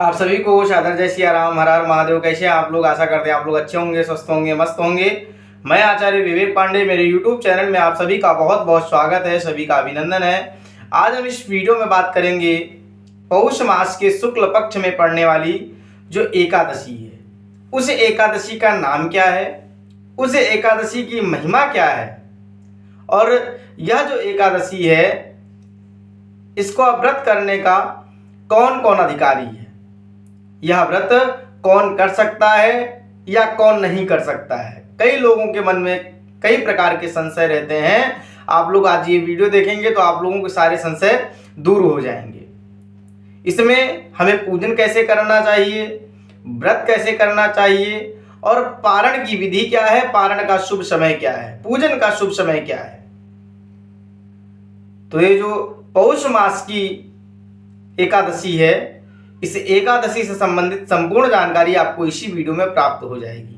आप सभी को सादर जय सिया राम, हर हर महादेव। कैसे हैं आप लोग? आशा करते हैं आप लोग अच्छे होंगे, स्वस्थ होंगे, मस्त होंगे। मैं आचार्य विवेक पांडे, मेरे YouTube चैनल में आप सभी का बहुत बहुत स्वागत है, सभी का अभिनंदन है। आज हम इस वीडियो में बात करेंगे पौष मास के शुक्ल पक्ष में पड़ने वाली जो एकादशी है, उस एकादशी का नाम क्या है, उस एकादशी की महिमा क्या है, और यह जो एकादशी है इसको व्रत करने का कौन कौन अधिकारी है, यह व्रत कौन कर सकता है या कौन नहीं कर सकता है। कई लोगों के मन में कई प्रकार के संशय रहते हैं। आप लोग आज ये वीडियो देखेंगे तो आप लोगों के सारे संशय दूर हो जाएंगे। इसमें हमें पूजन कैसे करना चाहिए, व्रत कैसे करना चाहिए, और पारण की विधि क्या है, पारण का शुभ समय क्या है, पूजन का शुभ समय क्या है। तो ये जो पौष मास की एकादशी है, इस एकादशी से संबंधित संपूर्ण जानकारी आपको इसी वीडियो में प्राप्त हो जाएगी।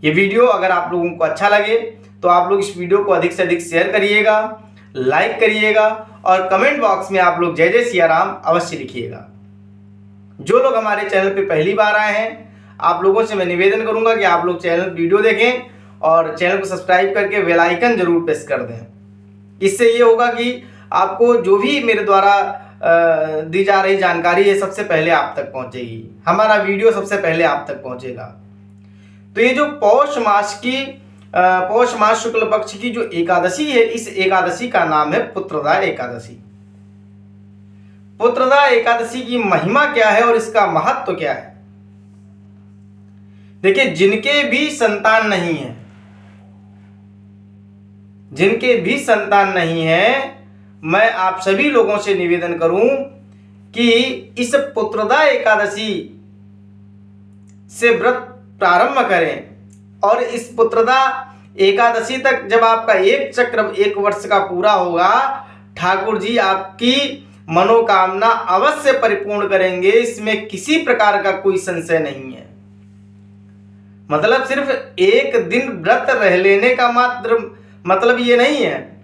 ये वीडियो अगर आप लोगों को अच्छा लगे तो आप लोग इस वीडियो को अधिक से अधिक शेयर करिएगा, लाइक करिएगा, और कमेंट बॉक्स में आप लोग जय जय सिया राम अवश्य लिखिएगा। जो लोग हमारे चैनल पे पहली बार आए हैं, आप लोगों से मैं निवेदन करूंगा कि आप लोग चैनल वीडियो देखें और चैनल को सब्सक्राइब करके बेल आइकन जरूर प्रेस कर दें। इससे ये होगा कि आपको जो भी मेरे द्वारा दी जा रही जानकारी है सबसे पहले आप तक पहुंचेगी, हमारा वीडियो सबसे पहले आप तक पहुंचेगा। तो ये जो पौष मास शुक्ल पक्ष की जो एकादशी है, इस एकादशी का नाम है पुत्रदा एकादशी। पुत्रदा एकादशी की महिमा क्या है और इसका महत्व क्या है? देखिए, जिनके भी संतान नहीं है, मैं आप सभी लोगों से निवेदन करूं कि इस पुत्रदा एकादशी से व्रत प्रारंभ करें, और इस पुत्रदा एकादशी तक जब आपका एक चक्र 1 वर्ष का पूरा होगा, ठाकुर जी आपकी मनोकामना अवश्य परिपूर्ण करेंगे। इसमें किसी प्रकार का कोई संशय नहीं है। मतलब सिर्फ एक दिन व्रत रह लेने का मात्र मतलब ये नहीं है।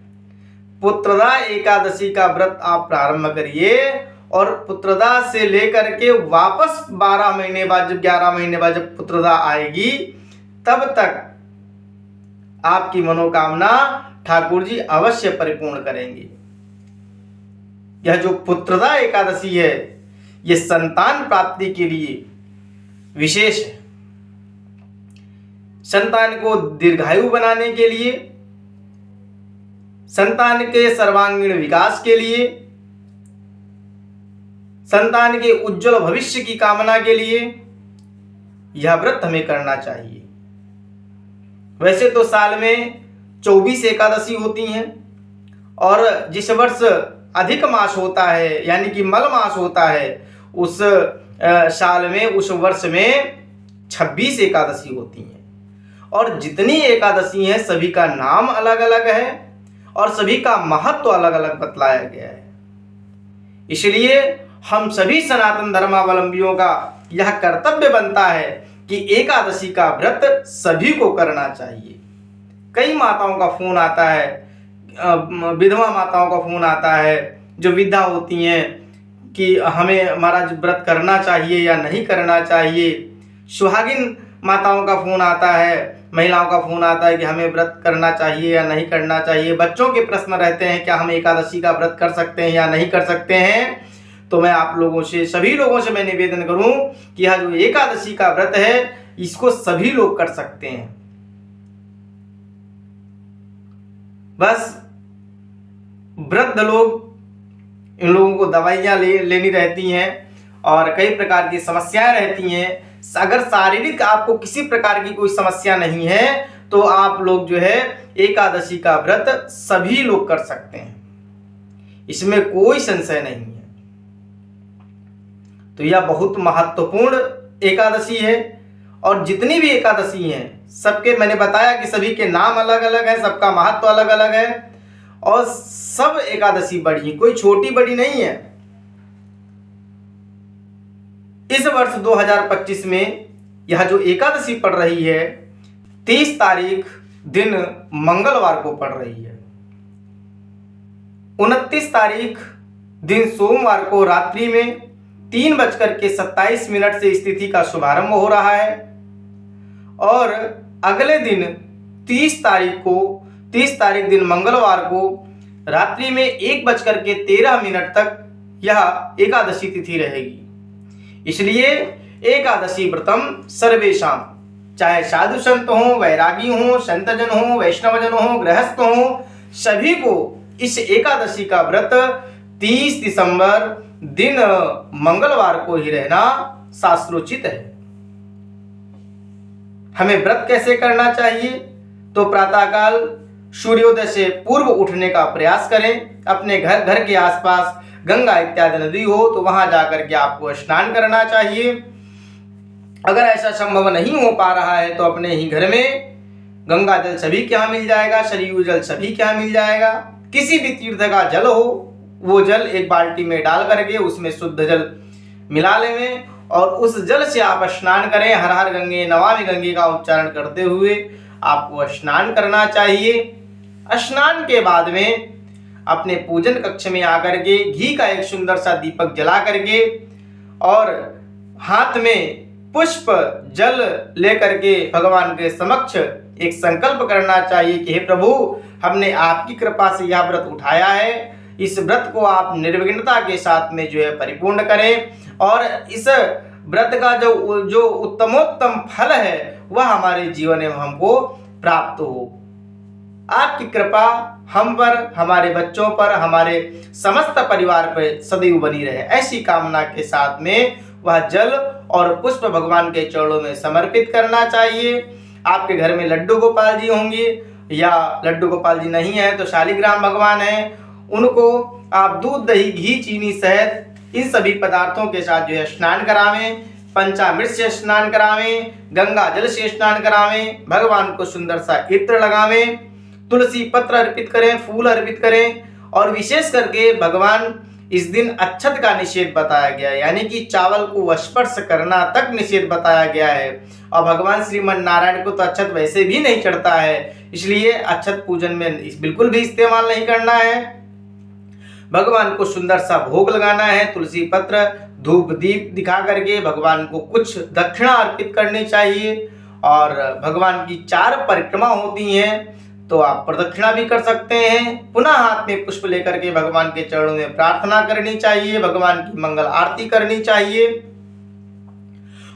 पुत्रदा एकादशी का व्रत आप प्रारंभ करिए, और पुत्रदा से लेकर के वापस 12 महीने बाद, जब 11 महीने बाद जब पुत्रदा आएगी, तब तक आपकी मनोकामना ठाकुर जी अवश्य परिपूर्ण करेंगे। यह जो पुत्रदा एकादशी है, यह संतान प्राप्ति के लिए विशेष है। संतान को दीर्घायु बनाने के लिए, संतान के सर्वांगीण विकास के लिए, संतान के उज्जवल भविष्य की कामना के लिए यह व्रत हमें करना चाहिए। वैसे तो साल में 24 एकादशी होती हैं, और जिस वर्ष अधिक मास होता है यानी कि मल मास होता है, उस साल में, उस वर्ष में 26 एकादशी होती हैं। और जितनी एकादशी हैं सभी का नाम अलग अलग है और सभी का महत्व अलग अलग बतलाया गया है। इसलिए हम सभी सनातन धर्मावलंबियों का यह कर्तव्य बनता है कि एकादशी का व्रत सभी को करना चाहिए। कई माताओं का फोन आता है, विधवा माताओं का फोन आता है, जो विधा होती हैं, कि हमें महाराज व्रत करना चाहिए या नहीं करना चाहिए। सुहागिन माताओं का फोन आता है, महिलाओं का फोन आता है कि हमें व्रत करना चाहिए या नहीं करना चाहिए। बच्चों के प्रश्न रहते हैं, क्या हम एकादशी का व्रत कर सकते हैं या नहीं कर सकते हैं। तो मैं आप लोगों से, सभी लोगों से मैं निवेदन करूं कि यह जो एकादशी का व्रत है, इसको सभी लोग कर सकते हैं। बस वृद्ध लोग, इन लोगों को दवाइयां लेनी रहती हैं और कई प्रकार की समस्याएं रहती हैं। अगर शारीरिक आपको किसी प्रकार की कोई समस्या नहीं है तो आप लोग जो है एकादशी का व्रत सभी लोग कर सकते हैं, इसमें कोई संशय नहीं है। तो यह बहुत महत्वपूर्ण एकादशी है, और जितनी भी एकादशी हैं सबके, मैंने बताया कि सभी के नाम अलग अलग है, सबका महत्व अलग अलग है, और सब एकादशी बड़ी, कोई छोटी बड़ी नहीं है। इस वर्ष 2025 में यह जो एकादशी पड़ रही है, 30 तारीख दिन मंगलवार को पड़ रही है। 29 तारीख दिन सोमवार को रात्रि में, 3:27 से इस तिथि का शुभारंभ हो रहा है और अगले दिन 30 तारीख दिन मंगलवार को रात्रि में 1:13 तक यह एकादशी तिथि रहेगी। इसलिए एकादशी व्रतम सर्वेशाम, चाहे साधु संत हो, वैरागी हो, संतजन हो, वैष्णवजन हो, गृहस्थ हो, सभी को इस एकादशी का व्रत 30 दिसंबर दिन मंगलवार को ही रहना शास्त्रोचित है। हमें व्रत कैसे करना चाहिए? तो प्रातःकाल सूर्योदय से पूर्व उठने का प्रयास करें। अपने घर के आसपास गंगा इत्यादि नदी हो तो वहां जाकर के आपको स्नान करना चाहिए। अगर ऐसा संभव नहीं हो पा रहा है तो अपने ही घर में गंगा जल सभी के यहाँ मिल जाएगा, सरयू जल सभी के यहाँ मिल जाएगा। किसी भी तीर्थ का जल हो वो जल एक बाल्टी में डाल करके उसमें शुद्ध जल मिला लें और उस जल से आप स्नान करें। हर हर गंगे नमामि गंगे का उच्चारण करते हुए आपको स्नान करना चाहिए। स्नान के बाद में अपने पूजन कक्ष में आकर के घी का एक सुंदर सा दीपक जला करके और हाथ में पुष्प जल लेकर के भगवान के समक्ष एक संकल्प करना चाहिए कि हे प्रभु, हमने आपकी कृपा से यह व्रत उठाया है, इस व्रत को आप निर्विघ्नता के साथ में जो है परिपूर्ण करें और इस व्रत का जो उत्तमोत्तम फल है वह हमारे जीवन में हमको प्राप्त हो। आपकी कृपा हम पर, हमारे बच्चों पर, हमारे समस्त परिवार पर सदैव बनी रहे, ऐसी कामना के साथ में वह जल और पुष्प भगवान के चरणों में समर्पित करना चाहिए। आपके घर में लड्डू गोपाल जी होंगे या लड्डू गोपाल जी नहीं है तो शालिग्राम भगवान है, उनको आप दूध, दही, घी, चीनी, शहद इन सभी पदार्थों के साथ जो है स्नान करावें, पंचामृत से स्नान करावें, गंगा जल से स्नान करावें, भगवान को सुंदर सा इत्र लगावें, तुलसी पत्र अर्पित करें, फूल अर्पित करें और विशेष करके भगवान इस दिन अक्षत का निषेध बताया गया है, यानी कि चावल को स्पर्श करना तक निषेध बताया गया है। और भगवान श्रीमन नारायण को तो अक्षत वैसे भी नहीं चढ़ता है, इसलिए अक्षत पूजन में बिल्कुल भी इस्तेमाल नहीं करना है। भगवान को सुंदर सा भोग लगाना है, तुलसी पत्र, धूप, दीप दिखा करके भगवान को कुछ दक्षिणा अर्पित करनी चाहिए। और भगवान की 4 परिक्रमा होती हैं तो आप प्रदक्षिणा भी कर सकते हैं। पुनः हाथ में पुष्प लेकर के भगवान के चरणों में प्रार्थना करनी चाहिए, भगवान की मंगल आरती करनी चाहिए।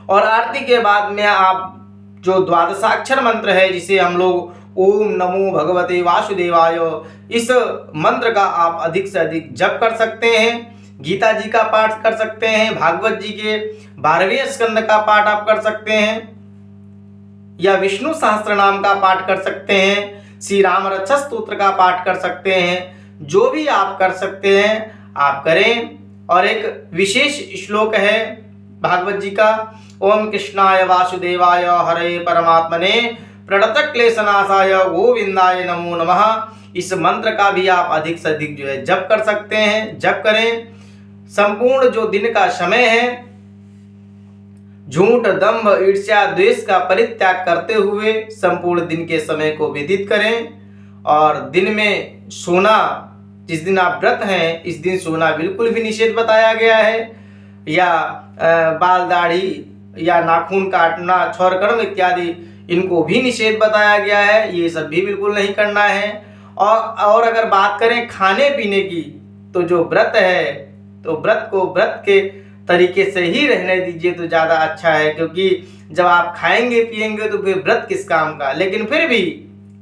और आरती के बाद में आप जो द्वादशाक्षर मंत्र है जिसे हम लोग ओम नमो भगवते वासुदेवाय, इस मंत्र का आप अधिक से अधिक जप कर सकते हैं। गीता जी का पाठ कर सकते हैं, भागवत जी के 12वें स्कंद का पाठ आप कर सकते हैं या विष्णु सहस्त्र नाम का पाठ कर सकते हैं, श्री राम रक्षा स्तोत्र का पाठ कर सकते हैं। जो भी आप कर सकते हैं आप करें। और एक विशेष श्लोक है भागवत जी का, ओम कृष्णाय वासुदेवाय हरे परमात्मने प्रणतक्लेशनाशाय गोविंदाय नमो नमः। इस मंत्र का भी आप अधिक से अधिक जो है जप कर सकते हैं, जप करें। संपूर्ण जो दिन का समय है झूठ, दंभ, ईर्ष्या, द्वेष का परित्याग करते हुए संपूर्ण दिन के समय को व्यतीत करें। और दिन में सोना, जिस दिन आप व्रत हैं इस दिन सोना बिल्कुल भी निषेध बताया गया है, या बाल दाढ़ी या नाखून काटना, छौरकर्म इत्यादि इनको भी निषेध बताया गया है, ये सब भी बिल्कुल नहीं करना है। और अगर बात करें खाने पीने की तो जो व्रत है तो व्रत को व्रत के तरीके से ही रहने दीजिए तो ज़्यादा अच्छा है, क्योंकि जब आप खाएंगे पिएंगे तो फिर व्रत किस काम का। लेकिन फिर भी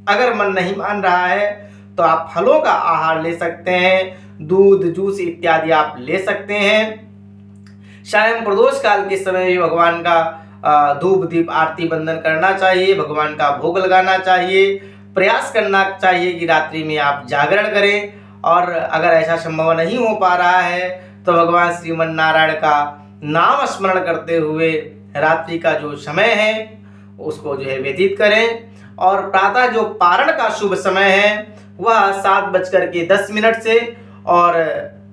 अगर मन नहीं मान रहा है तो आप फलों का आहार ले सकते हैं, दूध, जूस इत्यादि आप ले सकते हैं। सायं प्रदोष काल के समय भी भगवान का धूप, दीप, आरती बंदन करना चाहिए, भगवान का भोग लगाना चाहिए। प्रयास करना चाहिए कि रात्रि में आप जागरण करें। और अगर ऐसा संभव नहीं हो पा रहा है तो भगवान श्रीमन नारायण का नाम स्मरण करते हुए रात्रि का जो समय है उसको जो है व्यतीत करें। और प्रातः जो पारण का शुभ समय है वह 7:10 से और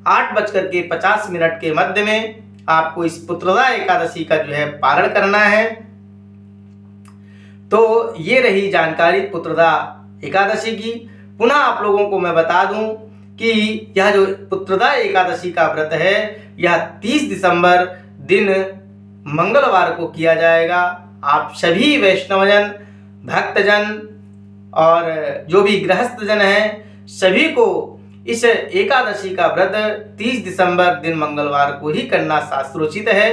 8:50 के मध्य में आपको इस पुत्रदा एकादशी का जो है पारण करना है। तो ये रही जानकारी पुत्रदा एकादशी की। पुनः आप लोगों को मैं बता दूं कि यह जो पुत्रदा एकादशी का व्रत है यह 30 दिसंबर दिन मंगलवार को किया जाएगा। आप सभी वैष्णवजन, भक्तजन और जो भी गृहस्थ जन हैं सभी को इस एकादशी का व्रत 30 दिसंबर दिन मंगलवार को ही करना शास्त्रोचित है।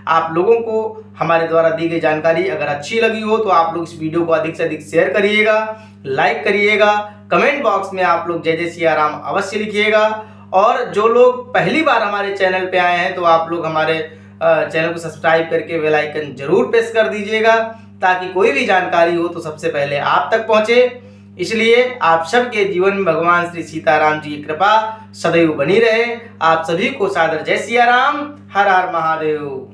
आप लोगों को हमारे द्वारा दी गई जानकारी अगर अच्छी लगी हो तो आप लोग इस वीडियो को अधिक से अधिक शेयर करिएगा, लाइक करिएगा, कमेंट बॉक्स में आप लोग जय जय सिया राम अवश्य लिखिएगा। और जो लोग पहली बार हमारे चैनल पे आए हैं तो आप लोग हमारे चैनल को सब्सक्राइब करके बेल आइकन जरूर प्रेस कर दीजिएगा, ताकि कोई भी जानकारी हो तो सबसे पहले आप तक पहुंचे। इसलिए आप सबके जीवन में भगवान श्री सीताराम जी की कृपा सदैव बनी रहे। आप सभी को सादर जय सिया राम, हर हर महादेव।